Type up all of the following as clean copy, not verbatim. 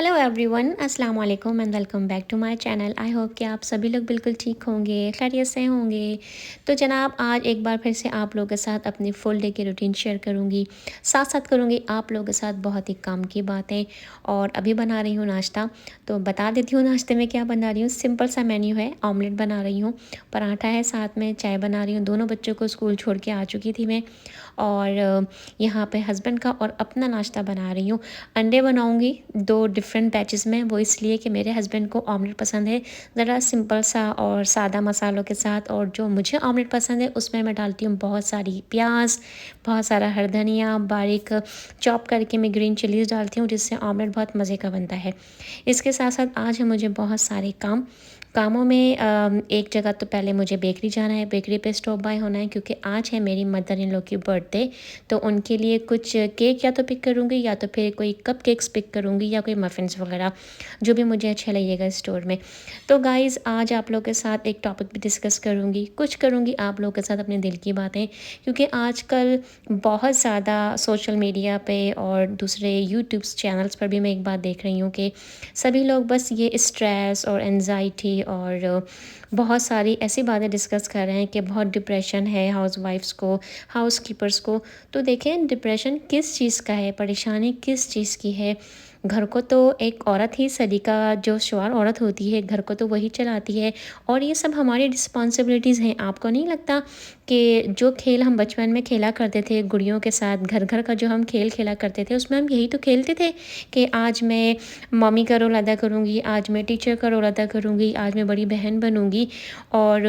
Hello everyone, अस्सलाम वालेकुम and welcome back to my channel. I hope कि आप सभी लोग बिल्कुल ठीक होंगे, खैरियत से होंगे। तो जनाब, आज एक बार फिर से आप लोगों के साथ अपनी फुल डे की रूटीन शेयर करूंगी। साथ साथ करूंगी आप लोगों के साथ बहुत ही काम की बातें। और अभी बना रही हूँ नाश्ता, तो बता देती हूँ नाश्ते में क्या बना रही हूँ। सिंपल सा मेन्यू है, ऑमलेट बना रही हूँ, पराठा है, साथ में चाय बना रही हूँ। दोनों बच्चों को स्कूल छोड़ के आ चुकी थी मैं, और यहाँ पे हस्बैंड का और अपना नाश्ता बना रही हूँ। अंडे बनाऊँगी 2 डिफरेंट बैचेस में, वो इसलिए कि मेरे हस्बैंड को ऑमलेट पसंद है ज़रा सिंपल सा और सादा मसालों के साथ, और जो मुझे ऑमलेट पसंद है उसमें मैं डालती हूँ बहुत सारी प्याज, बहुत सारा हरा धनिया, बारीक चॉप करके मैं ग्रीन चिलीज़ डालती हूँ, जिससे ऑमलेट बहुत मज़े का बनता है। इसके साथ साथ आज है मुझे बहुत सारे कामों में एक जगह तो पहले मुझे बेकरी जाना है, बेकरी पे स्टॉप बाय होना है, क्योंकि आज है मेरी मदर इन लॉ की बर्थडे। तो उनके लिए कुछ केक या तो पिक करूँगी, या तो फिर कोई कप केक्स पिक करूँगी, या कोई मफ़िन्स वगैरह, जो भी मुझे अच्छा लगेगा स्टोर में। तो गाइज़, आज आप लोगों के साथ एक टॉपिक भी डिस्कस करूँगी, कुछ करूँगी आप लोगों के साथ अपने दिल की बातें, क्योंकि आजकल बहुत ज़्यादा सोशल मीडिया पे और दूसरे यूट्यूब चैनल्स पर भी मैं एक बात देख रही हूँ कि सभी लोग बस ये स्ट्रेस और एंजाइटी और बहुत सारी ऐसी बातें डिस्कस कर रहे हैं कि बहुत डिप्रेशन है हाउसवाइफ्स को, हाउसकीपर्स को। तो देखें, डिप्रेशन किस चीज़ का है, परेशानी किस चीज़ की है। घर को तो एक औरत ही, सदी का जो शुमार औरत होती है, घर को तो वही चलाती है, और ये सब हमारी रिस्पॉन्सिबिलिटीज़ हैं। आपको नहीं लगता कि जो खेल हम बचपन में खेला करते थे गुड़ियों के साथ, घर घर का जो हम खेल खेला करते थे, उसमें हम यही तो खेलते थे कि आज मैं मम्मी का रोल अदा करूँगी, आज मैं टीचर का रोल अदा करूँगी, आज मैं बड़ी बहन बनूँगी। और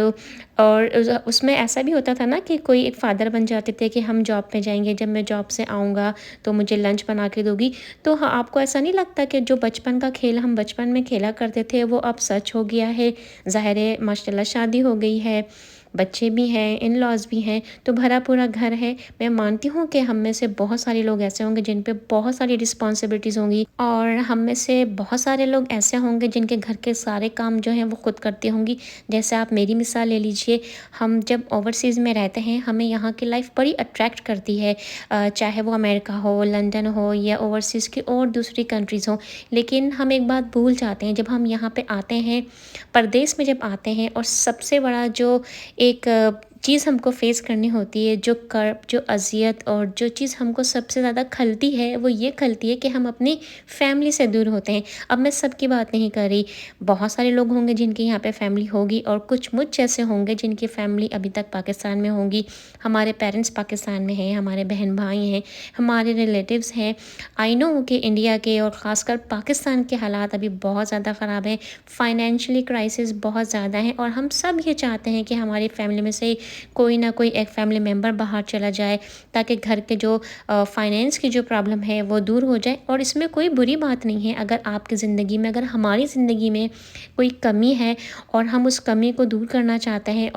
उसमें ऐसा भी होता था ना कि कोई एक फ़ादर बन जाते थे कि हम जॉब पे जाएंगे, जब मैं जॉब से आऊँगा तो मुझे लंच बना के दोगी। तो हाँ, आपको ऐसा नहीं लगता कि जो बचपन का खेल हम बचपन में खेला करते थे वो अब सच हो गया है? ज़ाहिर है, माशाल्लाह शादी हो गई है, बच्चे भी हैं, इन लॉज भी हैं, तो भरा पूरा घर है। मैं मानती हूँ कि हम में से बहुत सारे लोग ऐसे होंगे जिन पे बहुत सारी रिस्पॉन्सिबिलिटीज़ होंगी, और हम में से बहुत सारे लोग ऐसे होंगे जिनके घर के सारे काम जो हैं वो खुद करती होंगी। जैसे आप मेरी मिसाल ले लीजिए, हम जब ओवरसीज़ में रहते हैं, हमें यहाँ की लाइफ बड़ी अट्रैक्ट करती है, चाहे वो अमेरिका हो, लंदन हो, या ओवरसीज़ की और दूसरी कंट्रीज़ हो। लेकिन हम एक बात भूल जाते हैं, जब हम यहाँ पे आते हैं, परदेश में जब आते हैं, और सबसे बड़ा जो एक चीज़ हमको फ़ेस करनी होती है, जो कर्ब, जो अज़ियत, और जो चीज़ हमको सबसे ज़्यादा खलती है, वो ये खलती है कि हम अपनी फैमिली से दूर होते हैं। अब मैं सबकी बात नहीं कर रही, बहुत सारे लोग होंगे जिनकी यहाँ पे फैमिली होगी, और कुछ मुझ जैसे होंगे जिनकी फैमिली अभी तक पाकिस्तान में होंगी। हमारे पेरेंट्स पाकिस्तान में हैं, हमारे बहन भाई हैं, हमारे रिलेटिव्स हैं। आई नो कि इंडिया के और ख़ासकर पाकिस्तान के हालात अभी बहुत ज़्यादा ख़राब हैं, फाइनेंशियली क्राइसिस बहुत ज़्यादा है, और हम सब ये चाहते हैं कि हमारी फैमिली में से कोई ना कोई एक फैमिली मेम्बर बाहर चला जाए, ताकि घर के जो फाइनेंस की जो प्रॉब्लम है वो दूर हो जाए। और इसमें कोई बुरी बात नहीं है, अगर आपकी ज़िंदगी में, अगर हमारी ज़िंदगी में कोई कमी है और हम उस कमी को दूर करना चाहते हैं,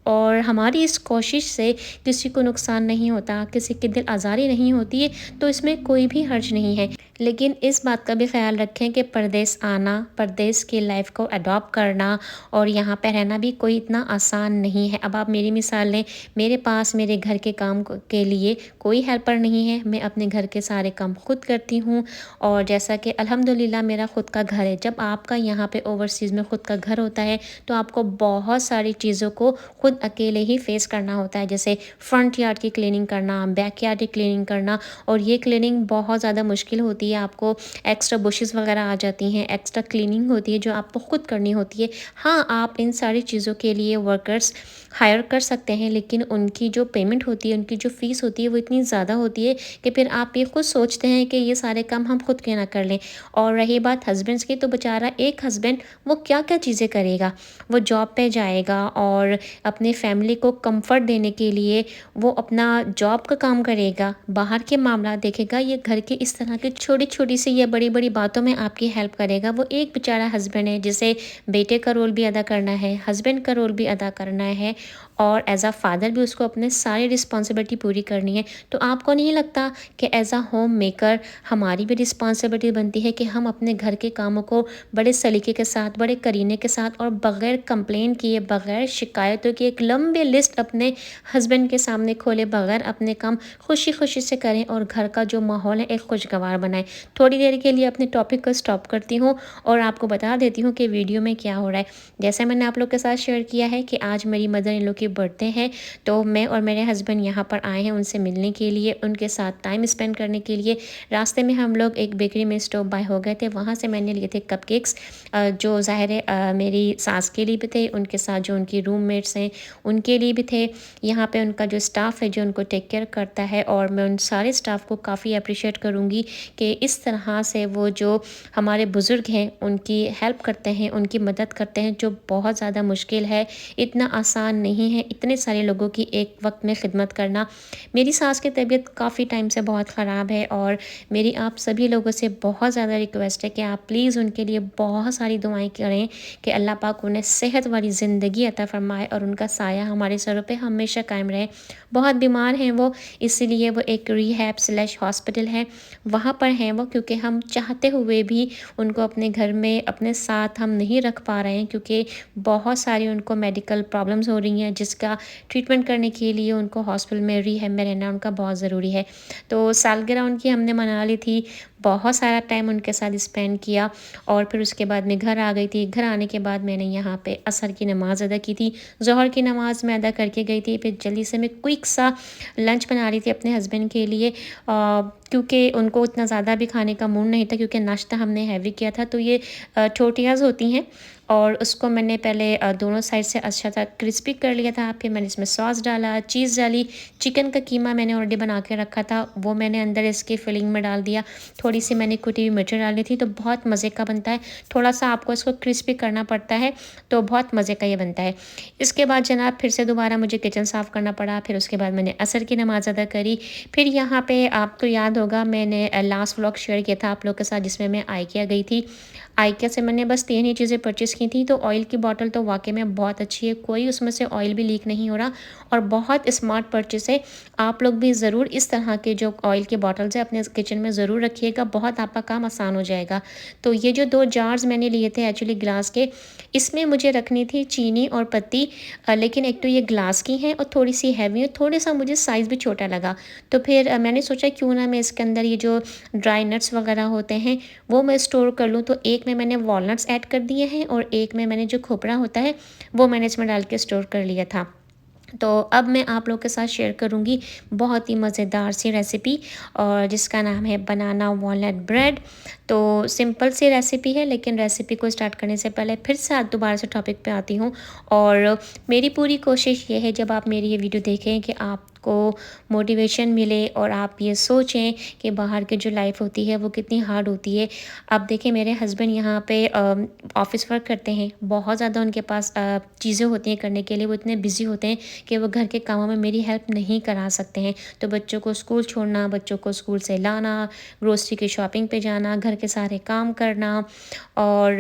और हमारी इस कोशिश से किसी को नुकसान नहीं होता, किसी की दिल आज़ारी नहीं होती है, तो इसमें कोई भी हर्ज नहीं है। लेकिन इस बात का भी ख़्याल रखें कि परदेश आना, परदेश की लाइफ को अडॉप्ट करना और यहाँ पे रहना भी कोई इतना आसान नहीं है। अब आप मेरी मिसाल लें, मेरे पास मेरे घर के काम के लिए कोई हेल्पर नहीं है, मैं अपने घर के सारे काम खुद करती हूँ। और जैसा कि अल्हम्दुलिल्लाह मेरा ख़ुद का घर है। जब आपका यहाँ पे ओवरसीज़ में ख़ुद का घर होता है, तो आपको बहुत सारी चीज़ों को खुद अकेले ही फेस करना होता है, जैसे फ्रंट यार्ड की क्लीनिंग करना, बैक यार्ड की क्लीनिंग करना। और ये क्लीनिंग बहुत ज़्यादा मुश्किल होती है, आपको एक्स्ट्रा बुशेस वगैरह आ जाती हैं, एक्स्ट्रा क्लीनिंग होती है जो आपको खुद करनी होती है। हाँ, आप इन सारी चीज़ों के लिए वर्कर्स हायर कर सकते हैं, लेकिन उनकी जो पेमेंट होती है, उनकी जो फ़ीस होती है, वो इतनी ज़्यादा होती है कि फिर आप ये खुद सोचते हैं कि ये सारे काम हम खुद क्यों ना कर लें। और रही बात हस्बैंड्स की, तो बेचारा एक हस्बैंड वो क्या क्या चीज़ें करेगा। वो जॉब पे जाएगा और अपने फैमिली को कंफर्ट देने के लिए वो अपना जॉब का काम करेगा, बाहर के मामला देखेगा, ये घर के इस तरह की छोटी छोटी सी या बड़ी बड़ी बातों में आपकी हेल्प करेगा। वो एक बेचारा हस्बैंड है जिसे बेटे का रोल भी अदा करना है, हस्बैंड का रोल भी अदा करना है, और एज़ अ फादर भी उसको अपने सारी रिस्पॉन्सिबिलिटी पूरी करनी है। तो आपको नहीं लगता कि एज़ अ होम मेकर हमारी भी रिस्पॉन्सिबिलिटी बनती है कि हम अपने घर के कामों को बड़े सलीके के साथ, बड़े करीने के साथ और बग़ैर कंप्लेंट किए, बग़ैर शिकायतों की एक लंबी लिस्ट अपने हस्बैंड के सामने खोले बगैर अपने काम खुशी-खुशी से करें और घर का जो माहौल है एक खुशगवार बनाएँ। थोड़ी देर के लिए अपने टॉपिक को स्टॉप करती हूँ और आपको बता देती हूँ कि वीडियो में क्या हो रहा है। जैसा मैंने आप लोग के साथ शेयर किया है कि आज मेरी मदर इन लॉ की बर्थडे है, तो मैं और मेरे हस्बैंड यहाँ पर आए हैं उनसे मिलने के लिए, उनके साथ टाइम स्पेंड करने के लिए। रास्ते में हम लोग एक बेकरी में स्टॉप बाय हो गए थे, वहाँ से मैंने लिए थे कपकेक्स, जो ज़ाहिर है मेरी सास के लिए भी थे, उनके साथ जो उनकी रूममेट्स हैं उनके लिए भी थे। यहाँ पे उनका जो स्टाफ़ है जो उनको टेक केयर करता है, और मैं उन सारे स्टाफ़ को काफ़ी अप्रिशिएट करूँगी कि इस तरह से वो जो हमारे बुज़ुर्ग हैं उनकी हेल्प करते हैं, उनकी मदद करते हैं, जो बहुत ज़्यादा मुश्किल है, इतना आसान नहीं है इतने सारे लोगों की एक वक्त में खिदमत करना। मेरी सास की तबीयत काफ़ी टाइम से बहुत ख़राब है, और मेरी आप सभी लोगों से बहुत ज़्यादा रिक्वेस्ट है कि आप प्लीज़ उनके लिए बहुत सारी दुआएं करें कि अल्लाह पाक उन्हें सेहत वाली ज़िंदगी अता फ़रमाए और उनका साया हमारे सरों पे हमेशा कायम रहे। बहुत बीमार हैं वो, इसीलिए वो एक रिहैब स्लैश हॉस्पिटल है, वहाँ पर हैं वो, क्योंकि हम चाहते हुए भी उनको अपने घर में अपने साथ हम नहीं रख पा रहे हैं, क्योंकि बहुत सारी उनको मेडिकल प्रॉब्लम्स हो रही हैं जिसका ट्रीटमेंट करने के लिए उनको हॉस्पिटल में रिहैब में रहना उनका बहुत ज़रूरी है। तो सालगिरह उनकी हमने मना ली थी, बहुत सारा टाइम उनके साथ स्पेंड किया, और फिर उसके बाद मैं घर आ गई थी। घर आने के बाद मैंने यहाँ पे असर की नमाज़ अदा की थी, ज़ोहर की नमाज़ मैं अदा करके गई थी। फिर जल्दी से मैं क्विक सा लंच बना रही थी अपने हस्बैंड के लिए, क्योंकि उनको उतना ज़्यादा भी खाने का मूड नहीं था, क्योंकि नाश्ता हमने हैवी किया था। तो ये टोटियाज़ होती हैं, और उसको मैंने पहले दोनों साइड से अच्छा सा क्रिस्पी कर लिया था। फिर मैंने इसमें सॉस डाला, चीज़ डाली, चिकन का कीमा मैंने ऑलरेडी बना के रखा था, वो मैंने अंदर इसकी फिलिंग में डाल दिया। थोड़ी सी मैंने कुटी हुई मिर्च डाली थी, तो बहुत मज़े का बनता है। थोड़ा सा आपको इसको क्रिस्पी करना पड़ता है, तो बहुत मज़े का ये बनता है। इसके बाद जनाब फिर से दोबारा मुझे किचन साफ़ करना पड़ा। फिर उसके बाद मैंने असर की नमाज़ अदा करी। फिर यहाँ पे आपको याद होगा मैंने लास्ट व्लॉग शेयर किया था आप लोग के साथ, जिसमें मैं आइकिया गई थी। आइकिया से मैंने बस 3 ही चीज़ें परचेज़ की थी। तो ऑयल की बॉटल तो वाक़ई में बहुत अच्छी है, कोई उसमें से ऑयल भी लीक नहीं हो रहा, और बहुत स्मार्ट परचेज़ है। आप लोग भी ज़रूर इस तरह के जो ऑयल की बॉटल्स हैं अपने किचन में ज़रूर रखिएगा, बहुत आपका काम आसान हो जाएगा। तो ये जो 2 जार्स मैंने लिए थे एक्चुअली ग्लास के, इसमें मुझे रखनी थी चीनी और पत्ती, लेकिन एक तो ये ग्लास की हैं और थोड़ी-सी हैवी है, थोड़ा-सा मुझे साइज़ भी छोटा लगा। तो फिर मैंने सोचा क्यों ना मैं इसके अंदर ये जो ड्राई नट्स वग़ैरह होते हैं वो मैं स्टोर कर लूँ। तो एक में मैंने वॉलनट्स ऐड कर दिए हैं, और एक में मैंने जो खोपरा होता है वो मैंने इसमें डाल के स्टोर कर लिया था। तो अब मैं आप लोग के साथ शेयर करूंगी बहुत ही मज़ेदार सी रेसिपी, और जिसका नाम है बनाना वॉलनट ब्रेड। तो सिंपल सी रेसिपी है, लेकिन रेसिपी को स्टार्ट करने से पहले फिर से आज दोबारा से टॉपिक पे आती हूँ, और मेरी पूरी कोशिश ये है जब आप मेरी ये वीडियो देखें कि आपको मोटिवेशन मिले और आप ये सोचें कि बाहर की जो लाइफ होती है वो कितनी हार्ड होती है। अब देखिए मेरे हस्बैंड यहाँ पे ऑफ़िस वर्क करते हैं, बहुत ज़्यादा उनके पास चीज़ें होती हैं करने के लिए, वो इतने बिज़ी होते हैं कि वो घर के कामों में मेरी हेल्प नहीं करा सकते हैं। तो बच्चों को स्कूल छोड़ना, बच्चों को स्कूल से लाना, ग्रोसरी की शॉपिंग पे जाना, घर के सारे काम करना, और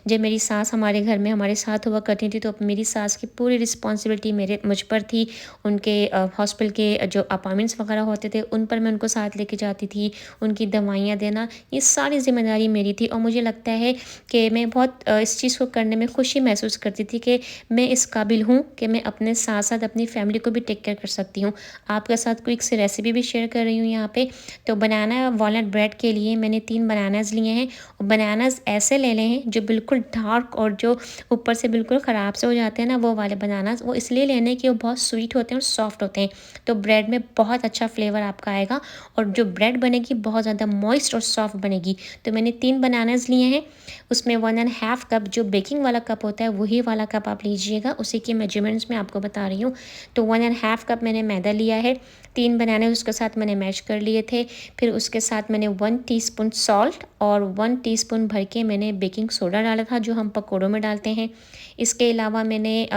जब मेरी सास हमारे घर में हमारे साथ हुआ करती थी तो मेरी सास की पूरी रिस्पॉन्सिबिलिटी मेरे मुझ पर थी। उनके हॉस्पिटल के जो अपॉइंटमेंट्स वगैरह होते थे उन पर मैं उनको साथ लेके जाती थी, उनकी दवाइयाँ देना, ये सारी ज़िम्मेदारी मेरी थी। और मुझे लगता है कि मैं बहुत इस चीज़ को करने में खुशी महसूस करती थी कि मैं इस काबिल हूँ कि मैं अपने साथ साथ अपनी फैमिली को भी टेक केयर कर सकती हूँ। आपके साथ क्विक सी रेसिपी भी शेयर कर रही हूँ यहाँ पे। तो बनाना वॉलनट ब्रेड के लिए मैंने 3 बनानास लिए हैं, और बनानास ऐसे ले लें हैं जो बिल्कुल डार्क और जो ऊपर से बिल्कुल ख़राब से हो जाते हैं ना, वो वाले बनानास, वो इसलिए लेने कि वो बहुत स्वीट होते हैं और सॉफ्ट होते हैं। तो ब्रेड में बहुत अच्छा फ्लेवर आपका आएगा, और जो ब्रेड बनेगी बहुत ज़्यादा मॉइस्ट और सॉफ्ट बनेगी। तो मैंने 3 बनानास लिए हैं, उसमें 1½ कप जो बेकिंग वाला कप होता है वही वाला कप आप लीजिएगा, उसी के मेजरमेंट्स में आपको बता रही हूँ। तो 1½ कप मैंने मैदा लिया है, 3 बनाने उसके साथ मैंने मैश कर लिए थे। फिर उसके साथ मैंने 1 टीस्पून सॉल्ट और 1 टीस्पून भर के मैंने बेकिंग सोडा डाला था, जो हम पकौड़ों में डालते हैं। इसके अलावा मैंने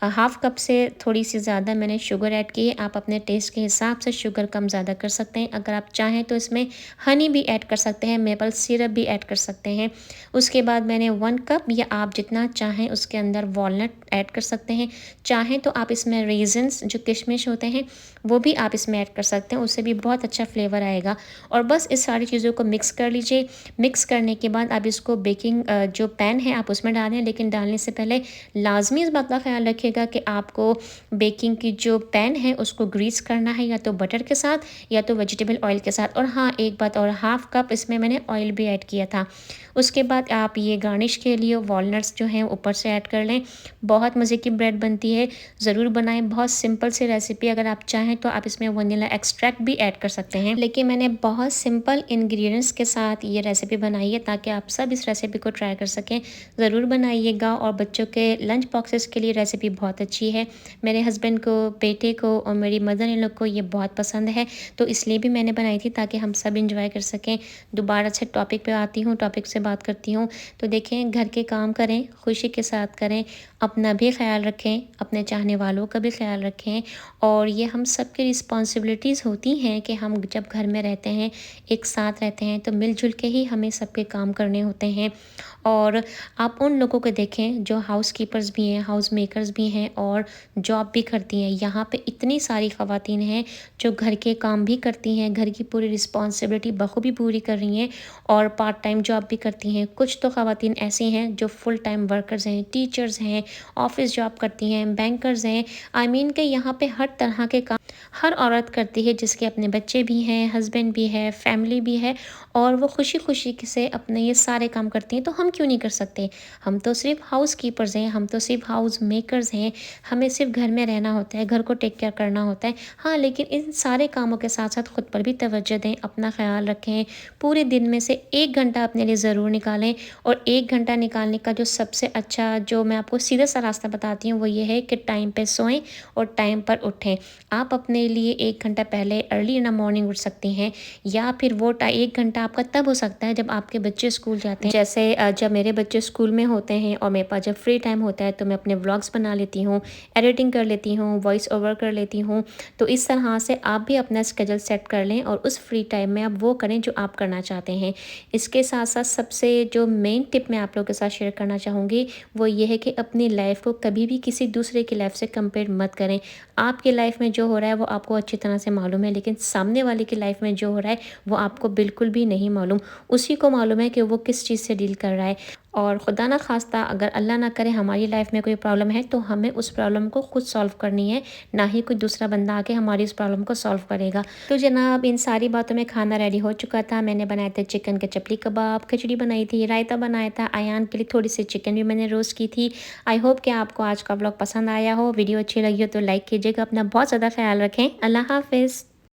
½ कप से थोड़ी सी ज़्यादा मैंने शुगर ऐड की है। लीजिए। आप अपने टेस्ट के हिसाब से शुगर कम ज़्यादा कर सकते हैं। अगर आप चाहें तो इसमें हनी भी ऐड कर सकते हैं, मेपल सिरप भी ऐड कर सकते हैं। उसके बाद मैंने 1 कप या आप जितना चाहें उसके अंदर वॉलनट ऐड कर सकते हैं। चाहें तो आप इसमें रेज़िन्स जो किशमिश होते हैं वो भी आप इसमें ऐड कर सकते हैं, उससे भी बहुत अच्छा फ्लेवर आएगा। और बस इस सारी चीज़ों को मिक्स कर लीजिए। मिक्स करने के बाद आप इसको बेकिंग जो पैन है आप उसमें डालें, लेकिन डालने से पहले लाज़मी इस बात का ख़्याल रखिएगा कि आपको बेकिंग की जो पैन है उसको ग्रीस करना है, या तो बटर के साथ या तो वेजिटेबल ऑयल के साथ। और हाँ, एक बात और, हाफ़ कप इसमें मैंने ऑयल भी ऐड किया था। उसके बाद आप ये गार्निश के लिए वॉलनट्स जो हैं ऊपर से ऐड कर लें। बहुत मज़े की ब्रेड बनती है, ज़रूर बनाएं। बहुत सिंपल सी रेसिपी, अगर आप चाहें तो आप इसमें वनीला एक्सट्रैक्ट भी ऐड कर सकते हैं, लेकिन मैंने बहुत सिंपल इंग्रेडिएंट्स के साथ ये रेसिपी बनाई है ताकि आप सब इस रेसिपी को ट्राई कर सकें। ज़रूर बनाइएगा। और बच्चों के लंच बॉक्सेस के लिए रेसिपी बहुत अच्छी है। मेरे हस्बैंड को, बेटे को और मेरी मदर इन लोग को ये बहुत पसंद है, तो इसलिए भी मैंने बनाई थी ताकि हम सब इंजॉय कर सकें। दोबारा से टॉपिक पे आती हूँ, टॉपिक से बात करती हूँ। तो देखें, घर के काम करें, खुशी के साथ करें, अपना भी ख्याल रखें, अपने चाहने वालों का भी ख्याल रखें। और ये हम सब की रिस्पॉन्सिबिलिटीज़ होती हैं कि हम जब घर में रहते हैं, एक साथ रहते हैं, तो मिलजुल के ही हमें सबके काम करने होते हैं। और आप उन लोगों को देखें जो हाउस कीपर्स भी हैं, हाउस मेकर्स भी हैं और जॉब भी करती हैं। यहाँ पे इतनी सारी ख़वातीन हैं जो घर के काम भी करती हैं, घर की पूरी रिस्पॉन्सिबिलिटी बखूबी पूरी कर रही हैं और पार्ट टाइम जॉब भी करती हैं। कुछ तो ख़वातीन ऐसी हैं जो फुल टाइम वर्कर्स हैं, टीचर्स हैं, ऑफिस जॉब करती हैं, बैंकर्स हैं। आई मीन कि यहाँ पे हर तरह के काम हर औरत करती है, जिसके अपने बच्चे भी हैं, हस्बैंड भी है, फैमिली भी है, और वो खुशी खुशी से अपने ये सारे काम करती हैं। तो हम क्यों नहीं कर सकते? हम तो सिर्फ हाउस कीपर्स हैं, हम तो सिर्फ हाउस मेकर्स हैं। हमें सिर्फ घर में रहना होता है, घर को टेक केयर करना होता है। हाँ, लेकिन इन सारे कामों के साथ साथ खुद पर भी तवज्जो दें, अपना ख्याल रखें। पूरे दिन में से 1 घंटा अपने लिए ज़रूर निकालें। और 1 घंटा निकालने का जो सबसे अच्छा, जो मैं आपको सीधा सा रास्ता बताती हूँ, वो ये है कि टाइम पे सोएं और टाइम पर उठें। आप अपने लिए 1 घंटा पहले अर्ली इन द मॉर्निंग उठ सकती हैं, या फिर वो 1 घंटा आपका तब हो सकता है जब आपके बच्चे स्कूल जाते हैं। जैसे जब मेरे बच्चे स्कूल में होते हैं और मेरे पास जब फ्री टाइम होता है तो मैं अपने व्लॉग्स बना लेती हूँ, एडिटिंग कर लेती हूँ, वॉइस ओवर कर लेती हूँ। तो इस तरह से आप भी अपना स्केड्यूल सेट कर लें और उस फ्री टाइम में आप वो करें जो आप करना चाहते हैं। इसके साथ साथ सबसे जो मेन टिप मैं आप लोगों के साथ शेयर करना चाहूँगी वो ये है कि अपनी लाइफ को कभी भी किसी दूसरे की लाइफ से कंपेयर मत करें। आपकी लाइफ में जो हो रहा है वो आपको अच्छी तरह से मालूम है, लेकिन सामने वाले की लाइफ में जो हो रहा है वो आपको बिल्कुल भी नहीं मालूम। उसी को मालूम है कि वो किस चीज़ से डील कर रहा है। और खुदा ना खास्ता अगर अल्लाह ना करे हमारी लाइफ में कोई प्रॉब्लम है, तो हमें उस प्रॉब्लम को खुद सॉल्व करनी है, ना ही कोई दूसरा बंदा आके हमारी उस प्रॉब्लम को सॉल्व करेगा। तो जनाब, इन सारी बातों में खाना रेडी हो चुका था। मैंने बनाए थे चिकन के चपली कबाब, खिचड़ी बनाई थी, रायता बनाया था, अयान के लिए थोड़ी सी चिकन भी मैंने रोस्ट की थी। आई होप कि आपको आज का व्लॉग पसंद आया हो। वीडियो अच्छी लगी हो तो लाइक कीजिएगा। अपना बहुत ज़्यादा ख्याल रखें। अल्लाह हाफिज़।